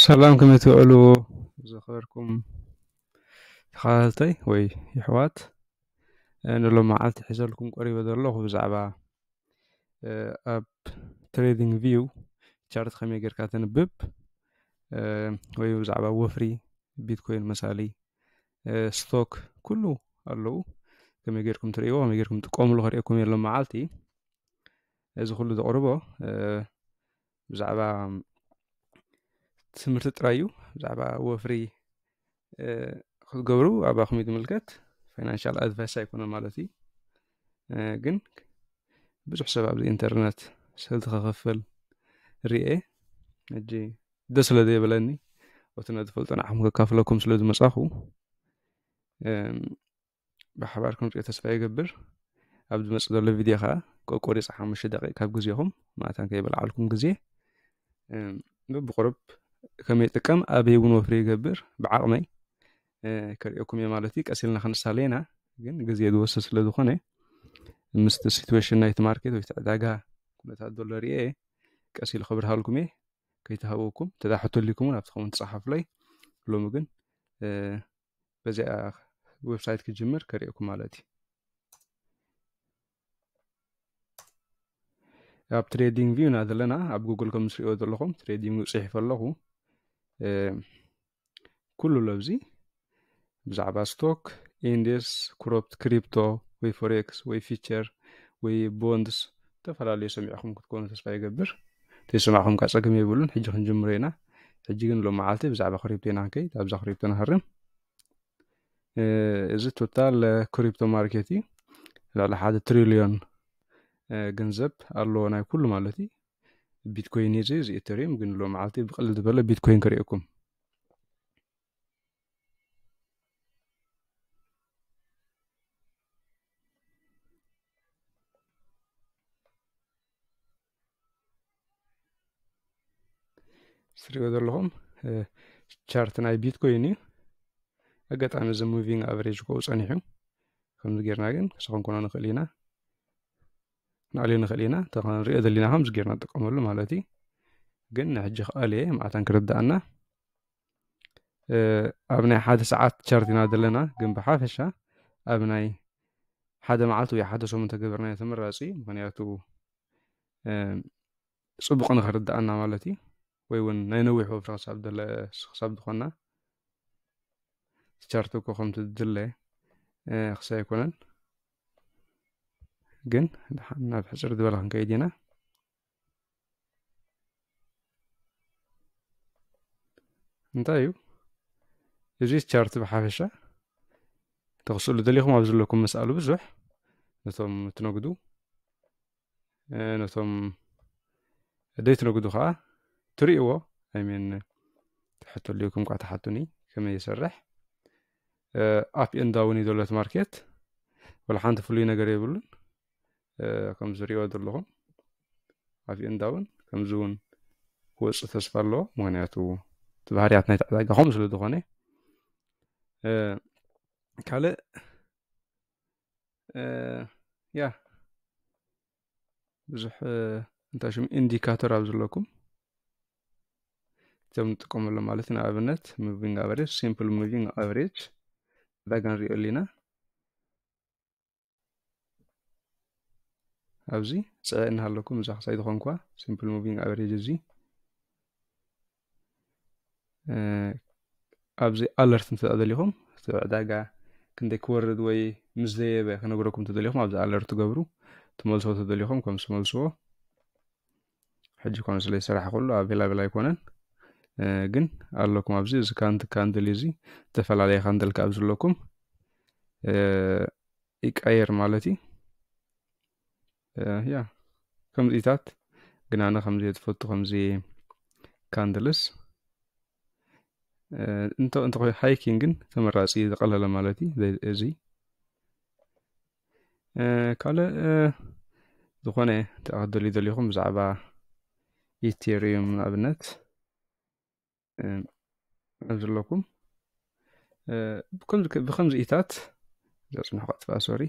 ሰላም ከመይ ትውዕሉ ዝኸበርኩም ተኸታተልተይ ወይ ኣሕዋት ንሎም መዓልቲ ሒዘልኩም ቀሪበ ዘለኹ ብዛዕባ ኣብ ትሬዲንግ ቪው ቻርት ከመይ ጌርካ ተንብብ ወይ ብዛዕባ ወፍሪ ቢትኮይን መሳሊ ስቶክ ኩሉ ኣለዉ ከመይ ጌርኩም ትርእይዎ ከመይ ጌርኩም ትጥቀምሉ ከሪአኩም እየ ሎም መዓልቲ እዚ ኩሉ ዘቕርቦ ብዛዕባ ትምህርቲ ጥራይ እዩ ብዛዕባ ወፍሪ ክትገብሩ ኣባኹም ይትምልከት ፋይናንሻል ኣድቫይስ ኣይኮነን ማለት እዩ ግን ብዙሕ ሰብ ኣብዚ ኢንተርነት ስልቲ ክኽፍል ርኤ ሕጂ ደስ ስለ ዘይበለኒ እቲ ነዝፈልጦ ንዓኹም ከካፍለኩም ስለ ዝመጻኹ ብሓባር ክንሪኦ ተስፋ ይገብር ኣብ ዝመጽእ ዘሎ ቪድዮ ከዓ ቆሪፀ 5 ደቂቃ ካብ ግዜኹም ማእታን ከይበልዓልኩም ግዜ ብቁርብ ከመይ ይጥቀም ኣበይ እውን ወፍሪ ይገብር ብዓቕመይ ከሪአኩም እየ ማለት እዩ ቀሲልና ክንሳለየና ግን ግዜ ዝወስድ ስለ ዝኾነ ምስቲ ሲትዌሽን ናይቲ ማርኬት ወይ ዕዳጋ ኩነታት ዘሎ ርኤ ቀሲሉ ክብርሃልኩም እየ ከይተሃበኩም ተዳሕተልኩም እውን ኣብቲ ኸምን ትፀሓፍለይ ሎሚ ግን በዚኣ ዌብሳይት ክጅምር ከሪአኩም ማለት እዩ ኣብ ትሬዲንግ ቪው ና ዘለና ኣብ ጉግል ከም ትሪእዎ ዘለኹም ትሬዲንግ ፅሒፍ ኣለኹ ኩሉ ለብዚ ብዛዕባ ስቶክ ኢንዴስ ክሮፕት ክሪፕቶ ወይ ፎሬክስ ወይ ፊቸር ወይ ቦንድስ ተፈላለዩ ሰሚዕኹም ክትኮኑ ተስፋ ይገብር ተሰማዕኹም ካ ፀገም የብሉን ሕጂ ክንጅምር ኢና ሕጂ ግን ሎም መዓልቲ ብዛዕባ ክሪፕቶ ኢና ንከይድ ኣብዛ ክሪፕቶ ንሃርም እዚ ቶታል ክሪፕቶ ማርኬት እዩ ልዕሊ 1 ትሪልዮን ገንዘብ ኣለዎ ናይ ኩሉ ማለት እዩ ቢትኮይን እዚ ኢተሪየም ግን ሎም መዓልቲ ብቕልል ዝበለ ቢትኮይን ከሪአኩም ትሪእዎ ዘለኹም ቻርት ናይ ቢትኮይን እዩ ኣጋጣሚ እዚ ሙቪንግ ኣቨሬጅ ከኡ ፀኒሑ ከምዚ ጌርና ግን ክስኹም ኮና ንኽእል ኢና ንዕልዮ ንኽእል ኢና ተኸንሪኦ ዘለና ከምዚ ጌርና ንጥቀመሉ ማለት እዩ ግን ሕጂ ክኣልየ ማእታን ክርዳእና ኣብ ናይ 1 ሰዓት ቻርት ኢና ዘለና ግን ብሓፈሻ ኣብ ናይ 1 መዓልቲ ወይ 1 ሰሙን ተገበርናዮ ተመራፂ ምክንያቱ ፅቡቕ ንኽርዳእና ማለት እዩ ወይ እውን ናይ ነዊሕ ወፍሪ ክሳብ ዝኾና ቻርት እኮ ከምቲ ዝድለ ክሳብ ኣይኮነን ግን ናብ ሕፅር ዝበለ ክንከይድ ኢና እንታይ እዩ እዚ ቻርት ብሓፈሻ ተኽስሉ ደሊኹም ኣብ ዘለኩም መስኣሉ ብዙሕ ነቶም ትነግዱ ነቶም ደይትነግዱ ከዓ ትሪእዎ ኣይሜን ትሕተልዩኩም ኳ ተሓቱኒ ከመይ ይሰርሕ ኣፕ ኤንድ ዳውን እዩ ዘሎ ማርኬት ወላ ሓንቲ ፍሉይ ነገር የብሉን ከም ዝሪእዎ ዘለኹም ኣፕ ኤንድ ዳውን ከምዚ እውን ክወፅእ ተስፋ ኣለዎ ምክንያቱ እቲ ባህርያት ናይቲ ዕዳጋ ከምኡ ስለ ዝኾነ ካልእ ያ ብዙሕ እንታይ ሽሙ ኢንዲካተር ኣብ ዘለኩም እቶም ንጥቀመሎም ማለት እዩ ንኣብነት ሙቪንግ ኣቨሬጅ ሲምፕል ሙቪንግ ኣቨሬጅ ዕዳጋ ንሪኦ ኣለና ኣብዚ ፅዕ እናሃለኩም እዛ ክሳይ ዝኾንኳ ሲምፕል ሙቪንግ ኣቨሬጅ እዚ ኣብዚ ኣለርት እንትደሊኹም እቲ ዕዳጋ ክንደይ ክወርድ ወይ ምስ ዘየበ ክነግረኩም ተደሊኹም ኣብዚ ኣለርት ገብሩ ትመልስዎ ተደሊኹም ከም ዝመልስዎ ሕጂ ኮነ ስለ ይስራሕ ኩሉ ኣቬላብል ኣይኮነን ግን ኣለኩም ኣብዚ እዚ ካንድል እዚ ዝተፈላለየ ካንድል ካብ ዘለኩም ይቀየር ማለት እዩ ያ ከምዚታት ግን ኣነ ከምዚ ትፈቱ ከምዚ ካንድልስ እንተ ሃይኪንግን ተመራፂ ዝቐለለ ማለት እዩ እዚ ካልእ ዝኾነ ተቐደሉ ይደሊኹም ብዛዕባ ኢቴሪየም ንኣብነት ኣብ ዘለኩም ብከምዚ ኢታት ዘፅንሑ ቀጥፋ ሶሪ